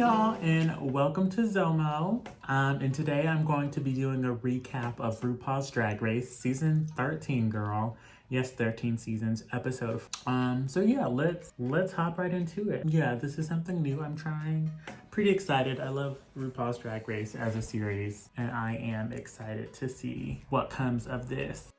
y'all, and welcome to Zomo. And today I'm going to be doing a recap of RuPaul's Drag Race season 13, girl. Yes, 13 seasons, episode. So yeah, let's hop right into it. Yeah, this is something new I'm trying. Pretty excited. I love RuPaul's Drag Race as a series, and I am excited to see what comes of this.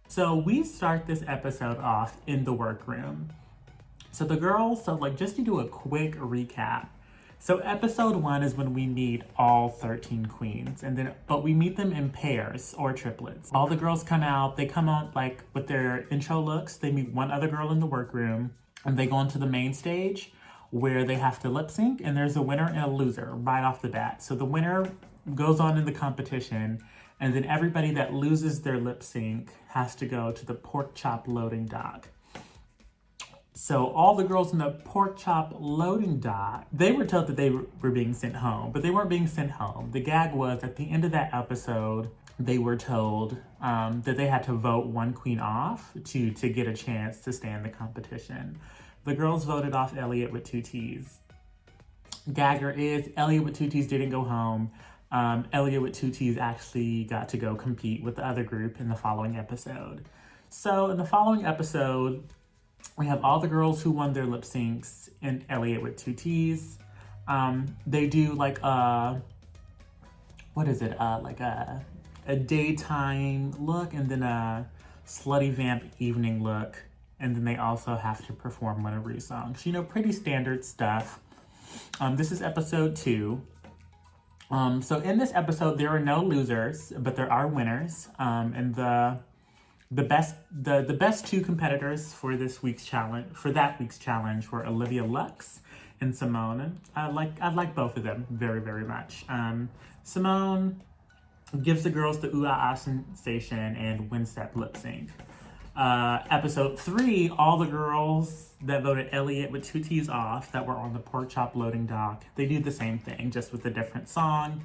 So we start this episode off in the workroom. So the girls, just to do a quick recap. So episode 1 is when we meet all 13 queens, but we meet them in pairs or triplets. All the girls come out, they come out with their intro looks, they meet one other girl in the workroom, and they go onto the main stage where they have to lip sync, and there's a winner and a loser right off the bat. So the winner goes on in the competition, and then everybody that loses their lip sync has to go to the pork chop loading dock. So all the girls in the pork chop loading dock, they were told that they were being sent home, but they weren't being sent home. The gag was at the end of that episode, they were told that they had to vote one queen off to get a chance to stay in the competition. The girls voted off Eliott with 2 T's. Gagger is Eliott with 2 T's didn't go home. Eliott with 2 T's actually got to go compete with the other group in the following episode. So in the following episode, we have all the girls who won their lip syncs and Eliott with 2 T's. They do a daytime look and then a slutty vamp evening look. And then they also have to perform one of Ru's songs. Pretty standard stuff. This is episode 2. So in this episode, there are no losers, but there are winners. And the best 2 competitors for that week's challenge were Olivia Lux and Symone. I like both of them very, very much. Symone gives the girls the ooh-ah-ah sensation and wins that lip sync. Episode 3, all the girls that voted Eliott with 2 T's off that were on the pork chop loading dock, they do the same thing, just with a different song.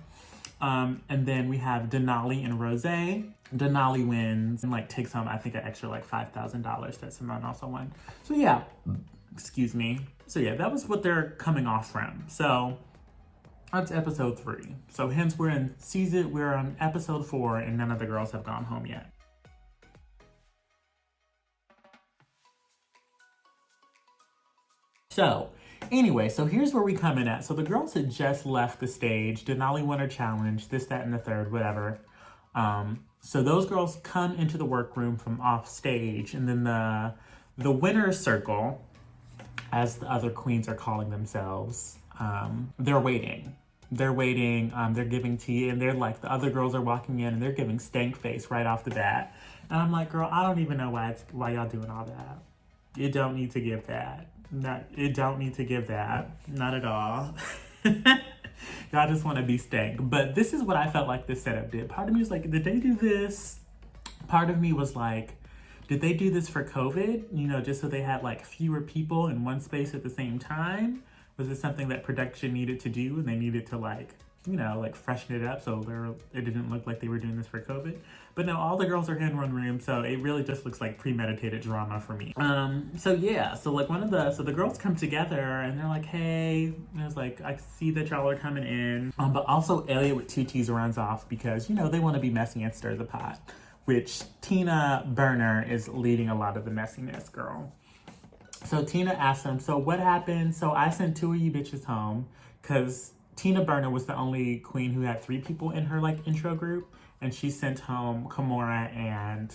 And then we have Denali and Rose. Denali wins and takes home, I think, an extra $5,000 that Symone also won. So yeah, excuse me. So yeah, that was what they're coming off from. So that's episode 3. So hence we're on episode 4 and none of the girls have gone home yet. So anyway, so here's where we come in at. So the girls had just left the stage. Denali won her challenge, this, that, and the third, whatever. So those girls come into the workroom from off stage, and then the winner's circle, as the other queens are calling themselves, they're waiting. They're waiting, they're giving tea, and the other girls are walking in and they're giving stank face right off the bat. And I'm like, girl, I don't even know why y'all doing all that. You don't need to give that. It don't need to give that. Not at all. Y'all just want to be stank. But this is what I felt like this setup did. Part of me was like, did they do this? Part of me was like, did they do this for COVID? Just so they had fewer people in one space at the same time? Was it something that production needed to do and they needed to freshen it up so it didn't look like they were doing this for COVID? But no, all the girls are in one room, so it really just looks like premeditated drama for me. So the girls come together and they're like, hey, and I was like, I see that y'all are coming in. But also Eliott with 2 T's runs off because, they want to be messy and stir the pot, which Tina Burner is leading a lot of the messiness, girl. So Tina asked them, so what happened? So I sent 2 of you bitches home because Tina Burner was the only queen who had 3 people in her intro group, and she sent home Kahmora and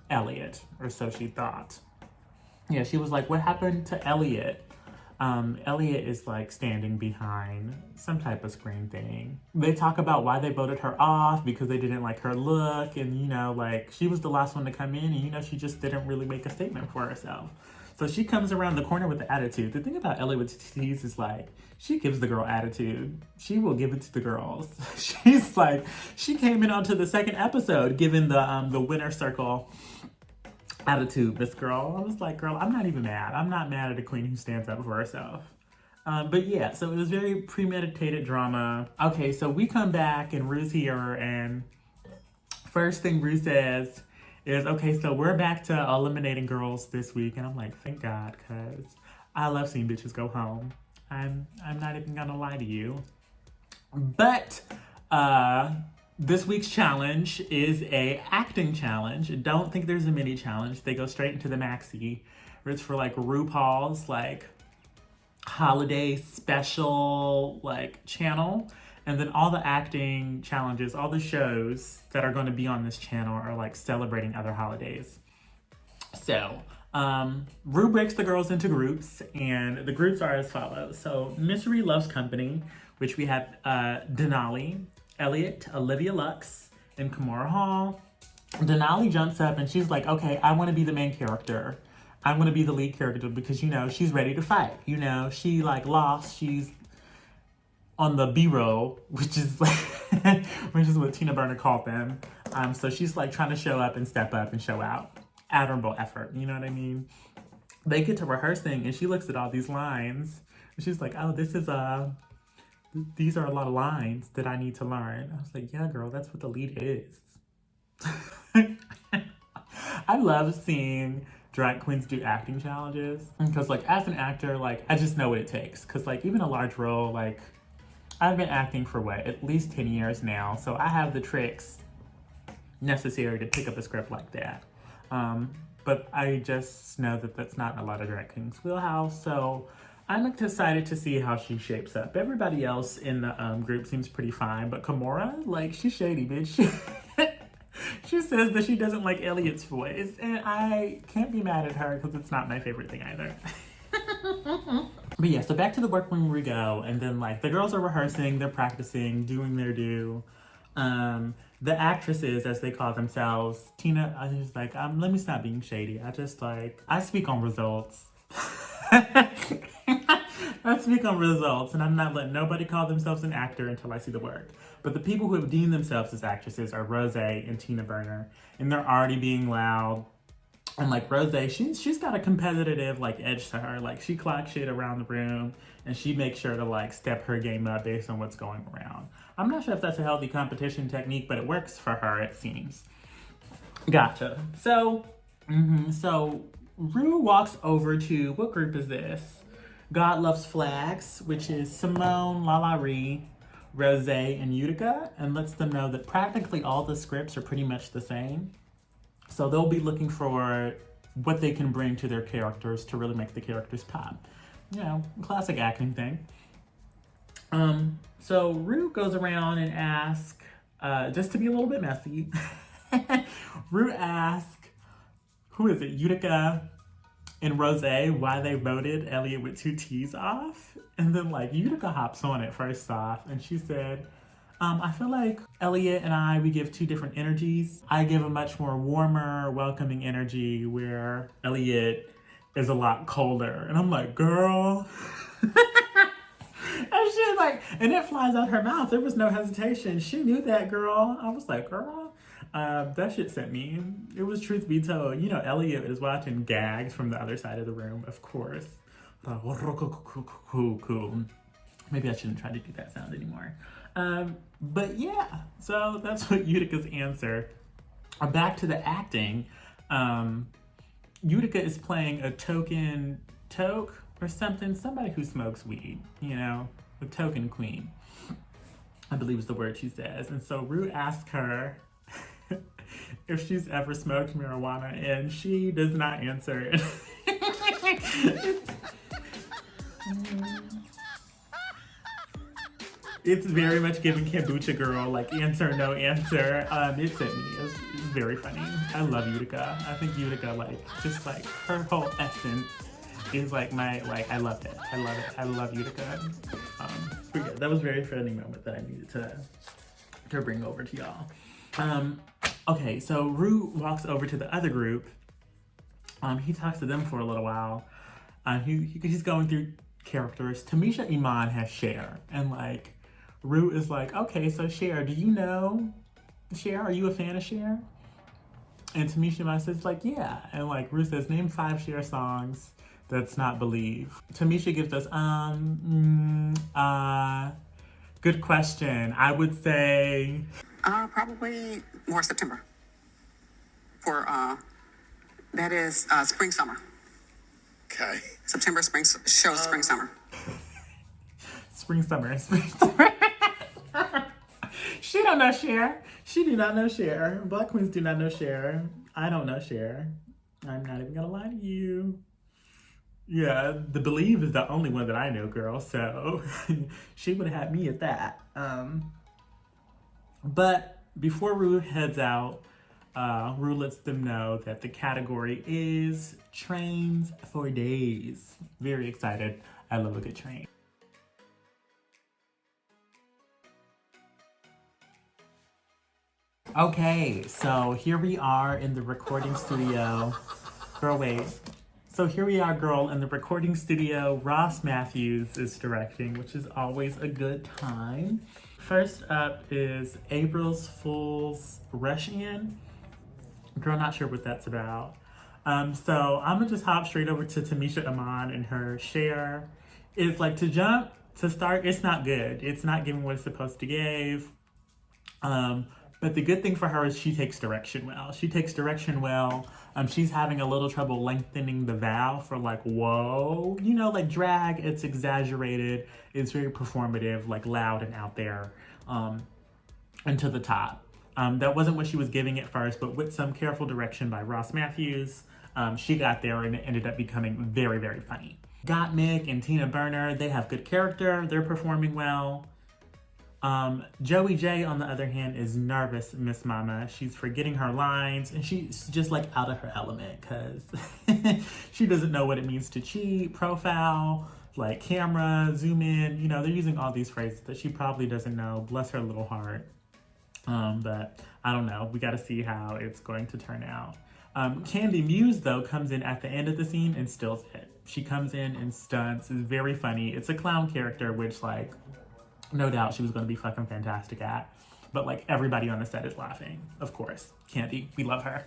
Eliott, or so she thought. Yeah, she was like, what happened to Eliott? Eliott is standing behind some type of screen thing. They talk about why they voted her off because they didn't like her look, and she was the last one to come in, and she just didn't really make a statement for herself. So she comes around the corner with the attitude. The thing about Eliott with 2 T's is she gives the girl attitude. She will give it to the girls. She's she came in onto the second episode giving the winner circle attitude, this girl. I was like, girl, I'm not even mad. I'm not mad at a queen who stands up for herself. But yeah, so it was very premeditated drama. Okay, so we come back and Ru's here, and first thing Ru says is, okay, so we're back to eliminating girls this week. And I'm like, thank God, because I love seeing bitches go home. I'm not even gonna lie to you. But this week's challenge is a acting challenge. Don't think there's a mini challenge. They go straight into the Maxi. It's for like RuPaul's like holiday special like channel. And then all the acting challenges, all the shows that are going to be on this channel are like celebrating other holidays. So Ru breaks the girls into groups, and the groups are as follows. So Misery Loves Company, which we have Denali, Eliott, Olivia Lux, and Kahmora Hall. Denali jumps up and she's like, okay, I want to be the main character. I want to be the lead character because, you know, she's ready to fight. You know, she like lost. She's on the B-roll, which is like, which is what Tina Burner called them. So she's like trying to show up and step up and show out. Admirable effort, you know what I mean? They get to rehearsing and she looks at all these lines and she's like, oh, these are a lot of lines that I need to learn. I was like, yeah, girl, that's what the lead is. I love seeing drag queens do acting challenges because like as an actor, like I just know what it takes. Cause like even a large role, like I've been acting for what, at least 10 years now. So I have the tricks necessary to pick up a script like that. But I just know that that's not a lot of drag queens' wheelhouse. So I'm excited to see how she shapes up. Everybody else in the group seems pretty fine, but Kahmora, like she's shady, bitch. She says that she doesn't like Eliott's voice, and I can't be mad at her because it's not my favorite thing either. But yeah, so back to the workroom we go, and then like the girls are rehearsing, they're practicing, doing their due. The actresses, as they call themselves, Tina, I was just like, let me stop being shady. I speak on results. I speak on results, and I'm not letting nobody call themselves an actor until I see the work. But the people who have deemed themselves as actresses are Rose and Tina Burner, and they're already being loud. And like Rose, she's got a competitive like edge to her. Like she clocks shit around the room, and she makes sure to like step her game up based on what's going around. I'm not sure if that's a healthy competition technique, but it works for her, it seems. Gotcha. So Ru walks over to, what group is this? God Loves Flags, which is Symone, LaLa, Rose, and Utica, and lets them know that practically all the scripts are pretty much the same. So they'll be looking for what they can bring to their characters to really make the characters pop. You know, classic acting thing. So Ru goes around and asks, just to be a little bit messy, Ru asks, who is it, Utica and Rose, why they voted Eliott with 2 T's off? And then like Utica hops on it first off, and she said, I feel like Eliott and we give 2 different energies. I give a much more warmer, welcoming energy where Eliott is a lot colder. And I'm like, girl. And she's like, and it flies out her mouth. There was no hesitation. She knew that, girl. I was like, girl, that shit sent me. It was truth be told. You know, Eliott is watching gags from the other side of the room, of course. Cool. Maybe I shouldn't try to do that sound anymore. But yeah, so that's what Utica's answer. Back to the acting. Utica is playing a toke or something, somebody who smokes weed, you know, a token queen, I believe is the word she says. And so Ru asks her if she's ever smoked marijuana, and she does not answer. It's very much giving kombucha girl, like answer, no answer. It sent me. It was very funny. I love Utica. I think Utica, like, just like her whole essence is like I loved it. I love it. I love Utica. But yeah, that was a very funny moment that I needed to bring over to y'all. Okay, so Ru walks over to the other group. He talks to them for a little while. He's going through characters. Tamisha Iman has Cher, and like Ru is like, okay, so Cher, do you know Cher? Are you a fan of Cher? And Tamisha Iman says like, yeah. And like Ru says, name 5 Cher songs that's not Believe. Tamisha gives us, good question. I would say, probably More September. for that is spring summer. Okay. September spring show spring summer. Spring summer. She don't know Cher. She do not know Cher. Black queens do not know Cher. I don't know Cher. I'm not even gonna lie to you. Yeah, the Believe is the only one that I know, girl. So she would have had me at that. But before Rue heads out, Rue lets them know that the category is trains for days. Very excited. I love a good train. Okay, so here we are in the recording studio. Girl, wait. So here we are, girl, in the recording studio. Ross Matthews is directing, which is always a good time. First up is April's Fool's Rush In. Girl, not sure what that's about. So I'm gonna just hop straight over to Tamisha Iman and her share. It's like to start, it's not good. It's not giving what it's supposed to give. But the good thing for her is she takes direction well. She's having a little trouble lengthening the vowel for like, whoa. You know, like drag, it's exaggerated. It's very performative, like loud and out there, and to the top. That wasn't what she was giving at first, but with some careful direction by Ross Matthews, she got there and it ended up becoming very, very funny. Gottmik and Tina Burner, they have good character. They're performing well. Joey J, on the other hand, is nervous, Miss Mama. She's forgetting her lines, and she's just like out of her element because she doesn't know what it means to cheat, profile, like camera, zoom in. You know, they're using all these phrases that she probably doesn't know. Bless her little heart. But I don't know. We got to see how it's going to turn out. Kandy Muse, though, comes in at the end of the scene and steals it. She comes in and stunts. It's very funny. It's a clown character, which, like, no doubt she was going to be fucking fantastic at. But, like, everybody on the set is laughing. Of course. Kandy, we love her.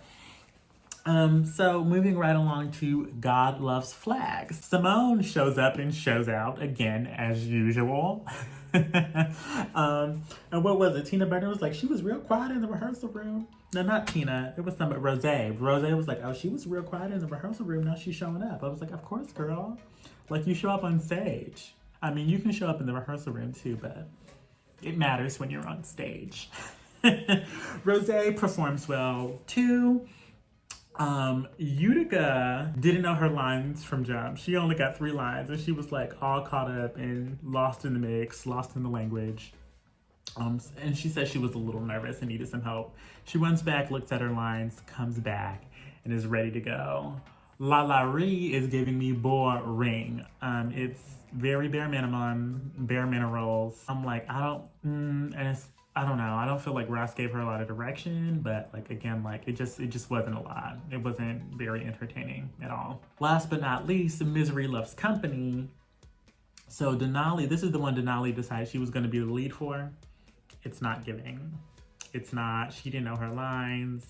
So moving right along to God Loves Flags. Symone shows up and shows out again, as usual. And what was it? Tina Burner was like, she was real quiet in the rehearsal room. No, not Tina. It was somebody, Rose. Rose was like, oh, she was real quiet in the rehearsal room. Now she's showing up. I was like, of course, girl. Like, you show up on stage. I mean, you can show up in the rehearsal room too, but it matters when you're on stage. Rose performs well too. Utica didn't know her lines from jump. She only got 3 lines and she was like all caught up and lost in the mix, lost in the language. And she said she was a little nervous and needed some help. She runs back, looks at her lines, comes back, and is ready to go. LaLa is giving me boring. It's very bare minimum, bare minerals. I'm like, I don't know. I don't feel like Ross gave her a lot of direction, but like, again, like it just wasn't a lot. It wasn't very entertaining at all. Last but not least, Misery Loves Company. So Denali, this is the one Denali decided she was going to be the lead for. It's not giving. It's not. She didn't know her lines.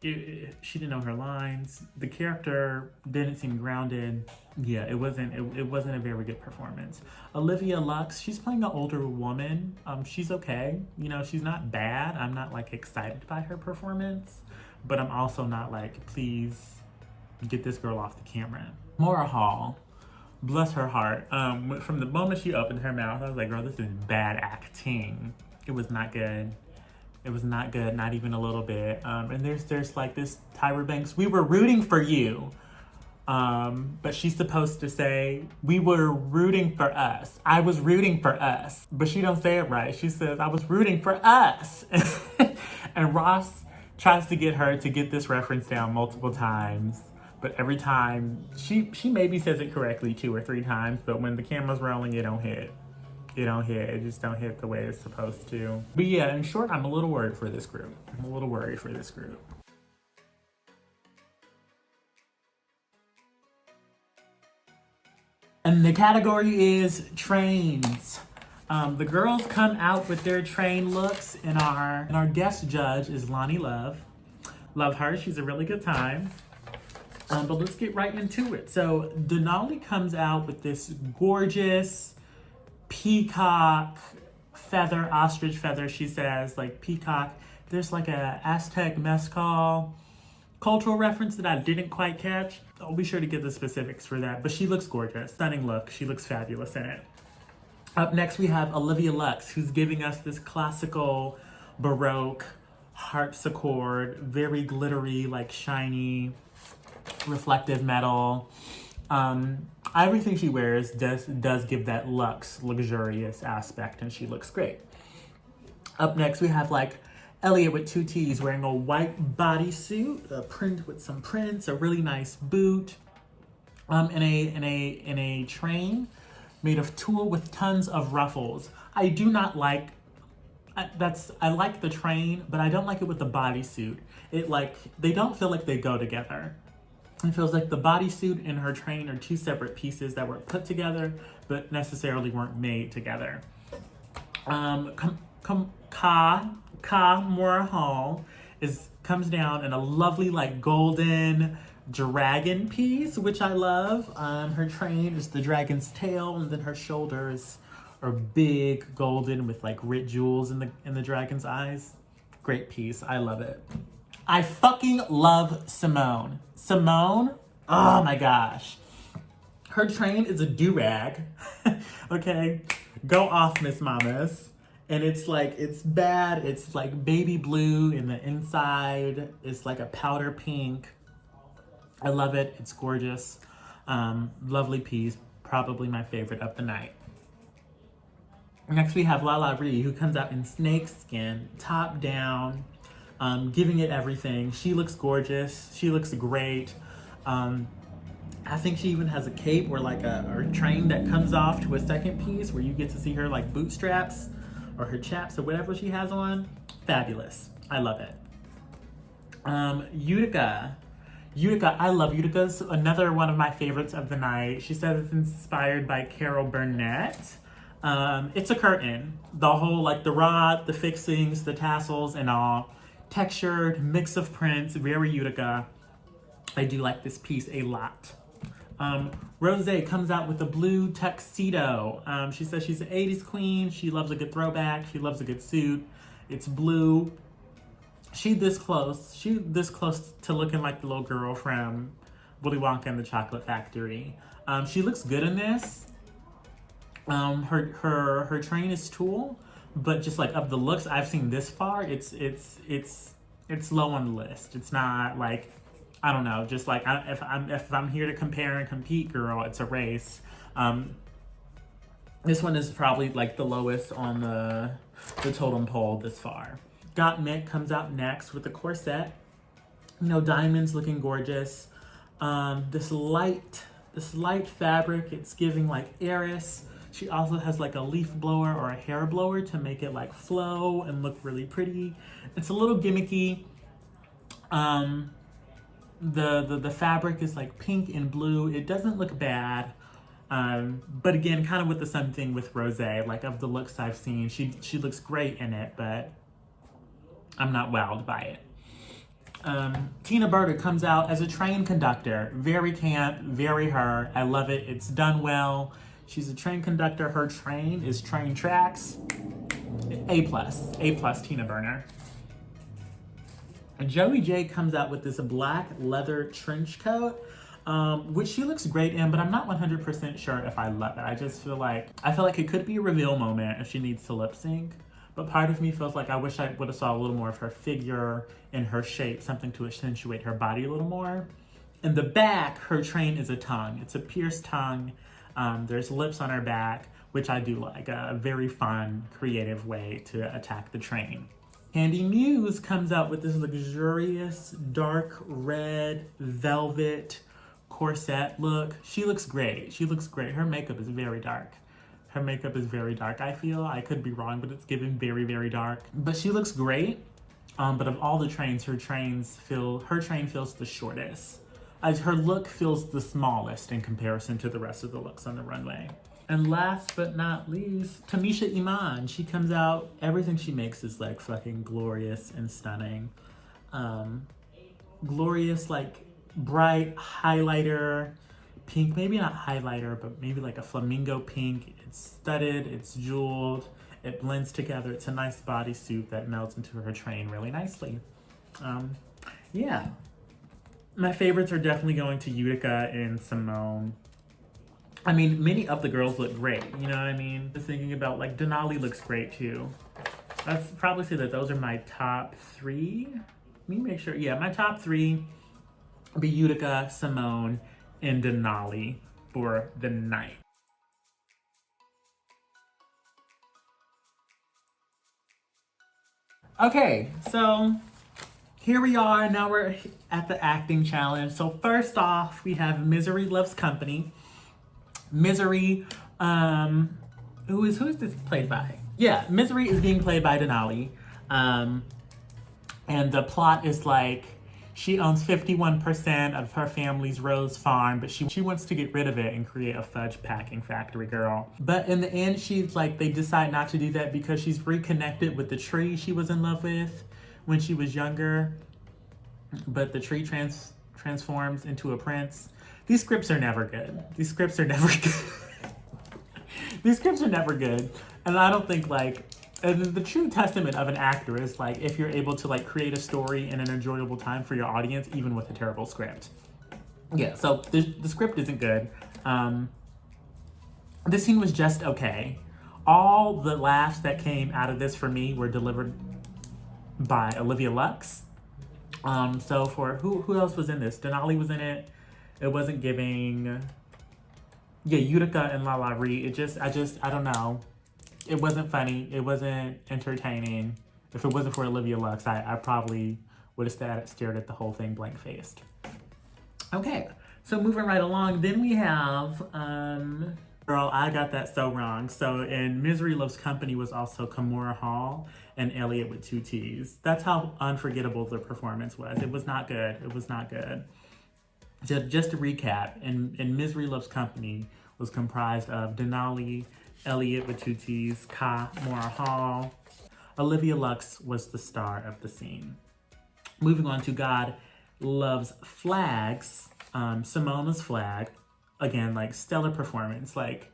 She didn't know her lines. The character didn't seem grounded. Yeah, it wasn't a very good performance. Olivia Lux, she's playing an older woman. She's okay. You know, she's not bad. I'm not like excited by her performance, but I'm also not like, please get this girl off the camera. Kahmora Hall, bless her heart. From the moment she opened her mouth, I was like, girl, this is bad acting. It was not good. It was not good, not even a little bit. And there's like this Tyra Banks, we were rooting for you. But she's supposed to say, we were rooting for us. I was rooting for us. But she don't say it right. She says, I was rooting for us. And Ross tries to get her to get this reference down multiple times. But every time, she maybe says it correctly 2 or 3 times, but when the camera's rolling, it don't hit. It don't hit. It just don't hit the way it's supposed to. But yeah, in short, I'm a little worried for this group. And the category is trains. The girls come out with their train looks, and our guest judge is Lonnie Love. Love her. She's a really good time. But let's get right into it. So Denali comes out with this gorgeous peacock feather, ostrich feather, she says, like peacock There's like a Aztec mezcal cultural reference that I didn't quite catch. I'll be sure to get the specifics for that. But she looks gorgeous. Stunning look. She looks fabulous in it. Up next, we have Olivia Lux, who's giving us this classical, Baroque harpsichord, very glittery, like shiny, reflective metal. Everything she wears does give that luxe, luxurious aspect, and she looks great. Up next, we have like Eliott with 2 T's wearing a white bodysuit, a print with some prints, a really nice boot, in a train made of tulle with tons of ruffles. I do not like I like the train, but I don't like it with the bodysuit. They don't feel like they go together. It feels like the bodysuit and her train are 2 separate pieces that were put together, but necessarily weren't made together. Kahmora Hall comes down in a lovely like golden dragon piece, which I love. Her train is the dragon's tail, and then her shoulders are big golden with like red jewels in the dragon's eyes. Great piece. I love it. I fucking love Symone. Symone, oh my gosh. Her train is a do-rag. Okay, go off, Miss Mamas. And it's bad. It's like baby blue in the inside. It's like a powder pink. I love it. It's gorgeous. Lovely piece. Probably my favorite of the night. Next we have LaLa, who comes out in snakeskin, top down, giving it everything. She looks gorgeous. She looks great. I think she even has a cape or like a train that comes off to a second piece where you get to see her like bootstraps or her chaps or whatever she has on. Fabulous. I love it. Utica, I love Utica's another one of my favorites of the night. She said it's inspired by Carol Burnett. It's a curtain. The whole, like the rod, the fixings, the tassels and all. Textured, mix of prints, very Utica. I do like this piece a lot. Rose comes out with a blue tuxedo. She says she's an 80s queen. She loves a good throwback. She loves a good suit. It's blue. She's this close to looking like the little girl from Willy Wonka and the Chocolate Factory. She looks good in this. Her train is tulle, but just like of the looks I've seen this far, it's low on the list. It's not like, I don't know, just like if I'm here to compare and compete, girl, it's a race. This one is probably like the lowest on the totem pole this far. Gottmik comes out next with the corset. Diamonds looking gorgeous. This light fabric, it's giving like heiress. She also has like a leaf blower or a hair blower to make it like flow and look really pretty. It's a little gimmicky. The fabric is like pink and blue. It doesn't look bad. But again, kind of with the same thing with Rose, like of the looks I've seen, she looks great in it, but I'm not wowed by it. Tina Burner comes out as a train conductor. Very camp, very her. I love it. It's done well. She's a train conductor. Her train is train tracks. A plus Tina Burner. Joey J comes out with this black leather trench coat, which she looks great in, but I'm not 100% sure if I love it. I feel like it could be a reveal moment if she needs to lip sync. But part of me feels like I wish I would have saw a little more of her figure and her shape, something to accentuate her body a little more. In the back, her train is a tongue. It's a pierced tongue. There's lips on her back, which I do like. A very fun, creative way to attack the train. Kandy Muse comes out with this luxurious, dark red velvet corset look. She looks great. Her makeup is very dark. I feel. I could be wrong, but it's given very, very dark. But she looks great. But of all the trains, her train feels the shortest. Her look feels the smallest in comparison to the rest of the looks on the runway. And last but not least, Tamisha Iman. She comes out, everything she makes is like fucking glorious and stunning. Glorious, like bright highlighter, pink, maybe not highlighter, but maybe like a flamingo pink. It's studded, it's jeweled. It blends together. It's a nice bodysuit that melts into her train really nicely. Yeah. My favorites are definitely going to Utica and Symone. I mean, many of the girls look great, you know what I mean? Just thinking about, like, Denali looks great too. I'd probably say that those are my top three. Let me make sure. Yeah, my top three would be Utica, Symone, and Denali for the night. Okay, so here we are. Now we're at the acting challenge. So first off, we have Misery Loves Company. Misery, who is this played by? Yeah, Misery is being played by Denali. And the plot is like, she owns 51% of her family's rose farm, but she wants to get rid of it and create a fudge packing factory, girl. But in the end, she's like, they decide not to do that because she's reconnected with the tree she was in love with when she was younger. But the tree transforms into a prince. These scripts are never good. These scripts are never good. These scripts are never good. And I don't think, like, the true testament of an actor is, like, if you're able to, like, create a story in an enjoyable time for your audience, even with a terrible script. Yeah, so the script isn't good. This scene was just okay. All the laughs that came out of this for me were delivered by Olivia Lux. So for who else was in this? Denali was in it. It wasn't giving. Yeah, Utica and LaLa. I don't know. It wasn't funny. It wasn't entertaining. If it wasn't for Olivia Lux, I probably would have stared at the whole thing blank-faced. Okay, so moving right along, then we have, girl, I got that so wrong. So in Misery Loves Company was also Kahmora Hall and Eliott with 2 T's. That's how unforgettable the performance was. It was not good. It was not good. So just to recap, in Misery Loves Company was comprised of Denali, Eliott with 2 T's, Kahmora Hall. Olivia Lux was the star of the scene. Moving on to God Loves Flags, Symone's flag. Again, like, stellar performance. Like,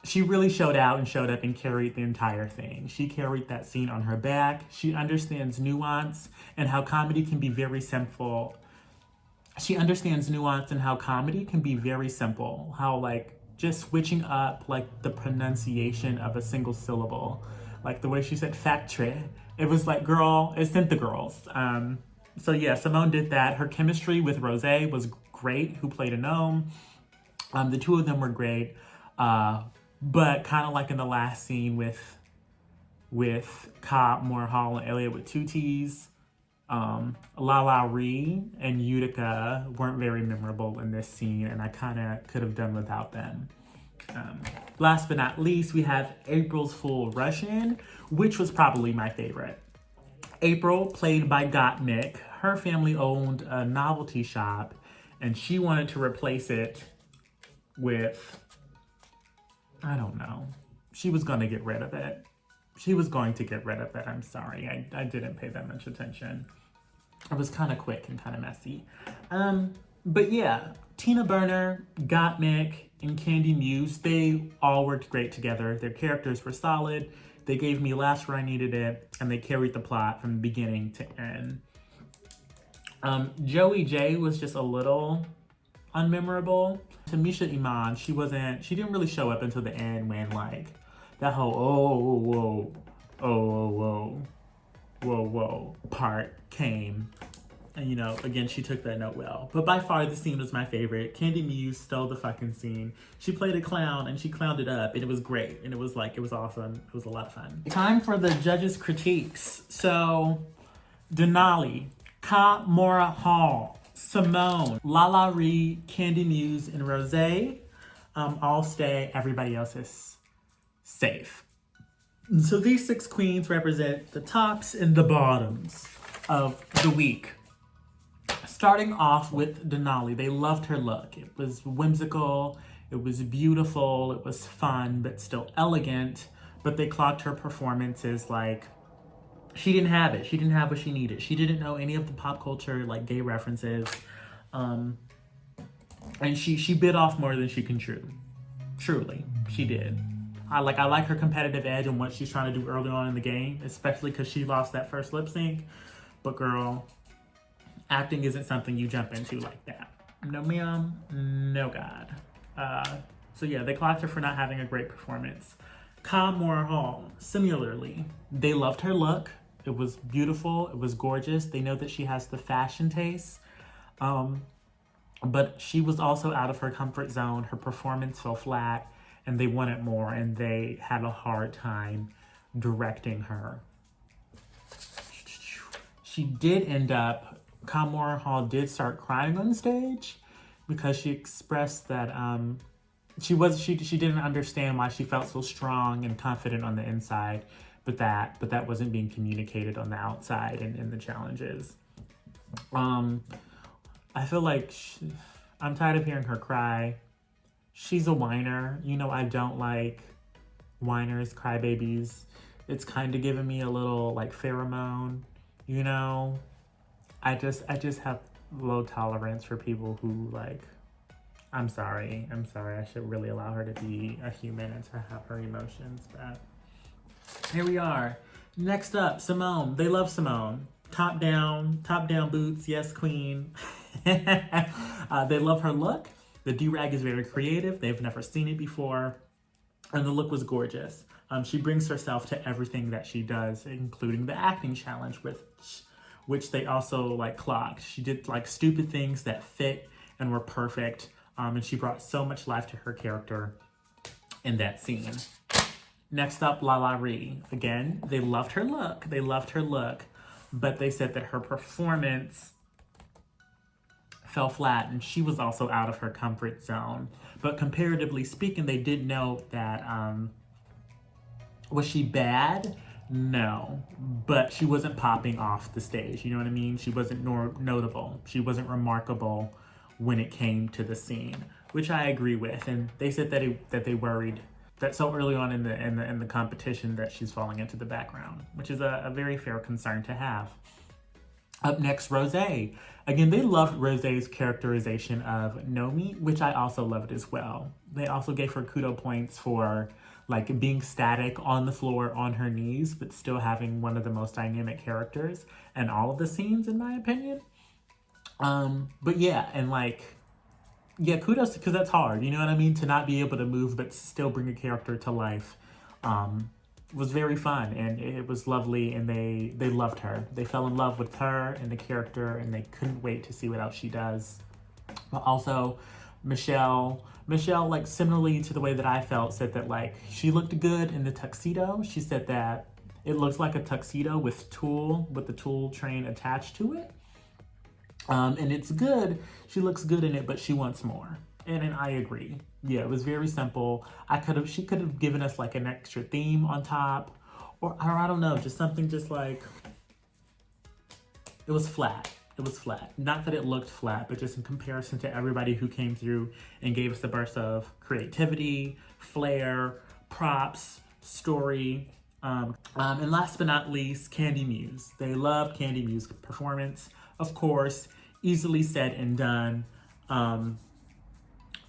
she really showed out and showed up and carried the entire thing. She carried that scene on her back. She understands nuance and how comedy can be very simple. She understands nuance and how comedy can be very simple. How, like, just switching up, like, the pronunciation of a single syllable. Like, the way she said factory. It was like, girl, it sent the girls. So yeah, Symone did that. Her chemistry with Rosé was great, who played a gnome. The two of them were great. But kind of like in the last scene with Kahmora Hall and Eliott with 2 T's, LaLa and Utica weren't very memorable in this scene, and I kind of could have done without them. Last but not least, we have April's Full Russian, which was probably my favorite. April, played by Gottmik, her family owned a novelty shop, and she wanted to replace it with, I don't know. She was going to get rid of it. I'm sorry. I didn't pay that much attention. It was kind of quick and kind of messy. But yeah, Tina Burner, Gottmik, and Kandy Muse, they all worked great together. Their characters were solid. They gave me laughs where I needed it, and they carried the plot from beginning to end. Joey J was just a little unmemorable. Tamisha Iman, she didn't really show up until the end when, like, that whole whoa part came. And, you know, again, she took that note well. But by far, the scene was my favorite. Kandy Muse stole the fucking scene. She played a clown, and she clowned it up, and it was great. And it was awesome. It was a lot of fun. Time for the judges' critiques. So, Denali, Kahmora Hall, Symone, LaLa, Kandy Muse, and Rosé all stay. Everybody else is safe. So these 6 queens represent the tops and the bottoms of the week. Starting off with Denali, they loved her look. It was whimsical, it was beautiful, it was fun, but still elegant. But they clocked her performances like, she didn't have it. She didn't have what she needed. She didn't know any of the pop culture, like, gay references. And she bit off more than she can chew. Truly, she did. I like her competitive edge and what she's trying to do early on in the game, especially because she lost that first lip sync. But girl, acting isn't something you jump into like that. No ma'am, no god. So yeah, they clocked her for not having a great performance. Kahmora Hall, similarly, they loved her look. It was beautiful. It was gorgeous. They know that she has the fashion taste. But she was also out of her comfort zone. Her performance fell flat and they wanted more and they had a hard time directing her. She did end up, Kahmora Hall did start crying on stage because she expressed that she didn't understand why she felt so strong and confident on the inside, but that wasn't being communicated on the outside and in the challenges. I feel like I'm tired of hearing her cry. She's a whiner. You know, I don't like whiners, crybabies. It's kind of giving me a little like pheromone, you know? I just have low tolerance for people who like, I'm sorry. I should really allow her to be a human and to have her emotions, but here we are. Next up, Symone. They love Symone. Top down boots, yes queen. They love her look. The do-rag is very creative. They've never seen it before. And the look was gorgeous. She brings herself to everything that she does, including the acting challenge, which they also like clocked. She did like stupid things that fit and were perfect. And she brought so much life to her character in that scene. Next up, LaLa. Again, they loved her look. But they said that her performance fell flat and she was also out of her comfort zone. But comparatively speaking, they did note that, was she bad? No, but she wasn't popping off the stage. You know what I mean? She wasn't notable. She wasn't remarkable when it came to the scene, which I agree with. And they said that they worried that so early on in the competition that she's falling into the background, which is a very fair concern to have. Up next, Rose. Again, they loved Rose's characterization of Nomi, which I also loved as well. They also gave her kudo points for like being static on the floor on her knees, but still having one of the most dynamic characters in all of the scenes, in my opinion. But yeah, and like, yeah, kudos, because that's hard, you know what I mean? To not be able to move but still bring a character to life was very fun, and it was lovely, and they loved her. They fell in love with her and the character, and they couldn't wait to see what else she does. But also, Michelle, like similarly to the way that I felt, said that like she looked good in the tuxedo. She said that it looks like a tuxedo with the tool train attached to it. And it's good. She looks good in it, but she wants more. And I agree. Yeah, it was very simple. She could have given us like an extra theme on top, or I don't know, just something just like, it was flat. Not that it looked flat, but just in comparison to everybody who came through and gave us a burst of creativity, flair, props, story. And last but not least, Kandy Muse. They loved Kandy Muse's performance. Of course, easily said and done.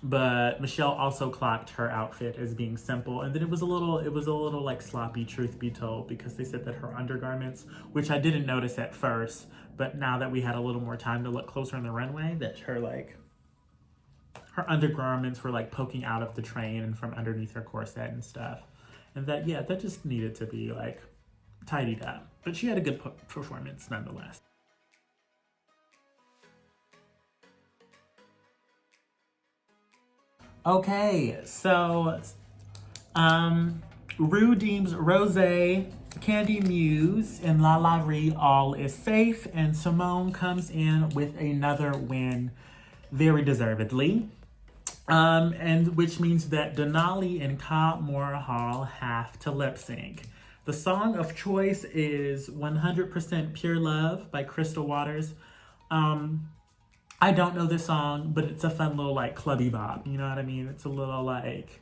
But Michelle also clocked her outfit as being simple. And then it was a little like sloppy, truth be told, because they said that her undergarments, which I didn't notice at first, but now that we had a little more time to look closer on the runway, that her undergarments were like poking out of the train and from underneath her corset and stuff. And that just needed to be like tidied up. But she had a good performance nonetheless. Okay, so Rue deems Rose, Kandy Muse, and LaLa all is safe, and Symone comes in with another win, very deservedly. And which means that Denali and Kahmora Hall have to lip sync. The song of choice is 100% Pure Love by Crystal Waters. I don't know this song, but it's a fun little like clubby bop. You know what I mean? It's a little like,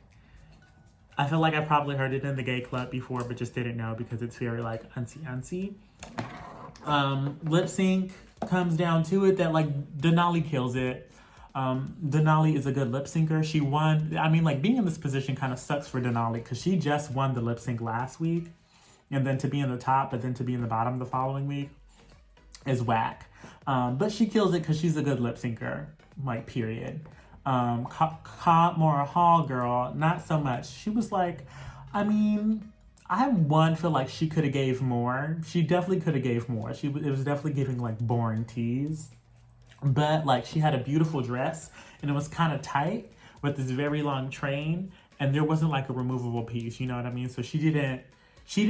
I feel like I probably heard it in the gay club before, but just didn't know because it's very like unsy. Lip sync comes down to it that like Denali kills it. Denali is a good lip syncer. She won. I mean, like, being in this position kind of sucks for Denali because she just won the lip sync last week. And then to be in the top, but then to be in the bottom the following week is whack. But she kills it because she's a good lip syncer, like, period. Kahmora Hall girl, not so much. She was like, I mean, I feel like she could have gave more. She definitely could have gave more. It was definitely giving, like, boring tease. But, like, she had a beautiful dress, and it was kind of tight with this very long train, and there wasn't, like, a removable piece, you know what I mean? So she didn't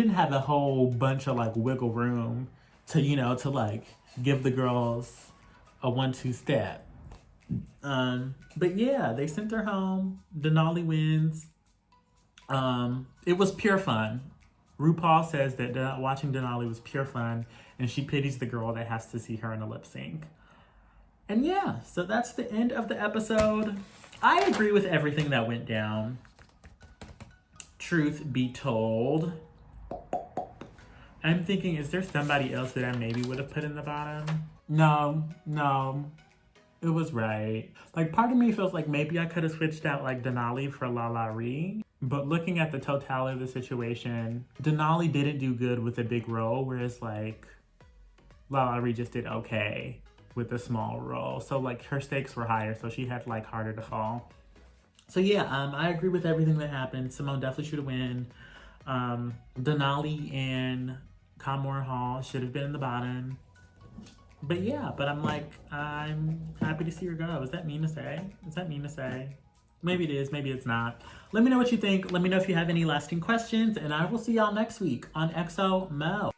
have a whole bunch of, like, wiggle room to, you know, to, like, give the girls a 1-2 step. But yeah, they sent her home. Denali wins. It was pure fun. RuPaul says that watching Denali was pure fun, and she pities the girl that has to see her in a lip sync. And yeah, so that's the end of the episode. I agree with everything that went down. Truth be told. I'm thinking, is there somebody else that I maybe would have put in the bottom? No. It was right. Like, part of me feels like maybe I could have switched out, like, Denali for LaLa. But looking at the totality of the situation, Denali didn't do good with a big role, whereas, like, LaLa just did okay with a small role. So, like, her stakes were higher, so she had, like, harder to fall. So, yeah, I agree with everything that happened. Symone definitely should have won. Denali and Kahmora Hall should have been in the bottom. But yeah, I'm happy to see her go. Is that mean to say? Maybe it is, maybe it's not. Let me know what you think. Let me know if you have any lasting questions, and I will see y'all next week on XO Meaux.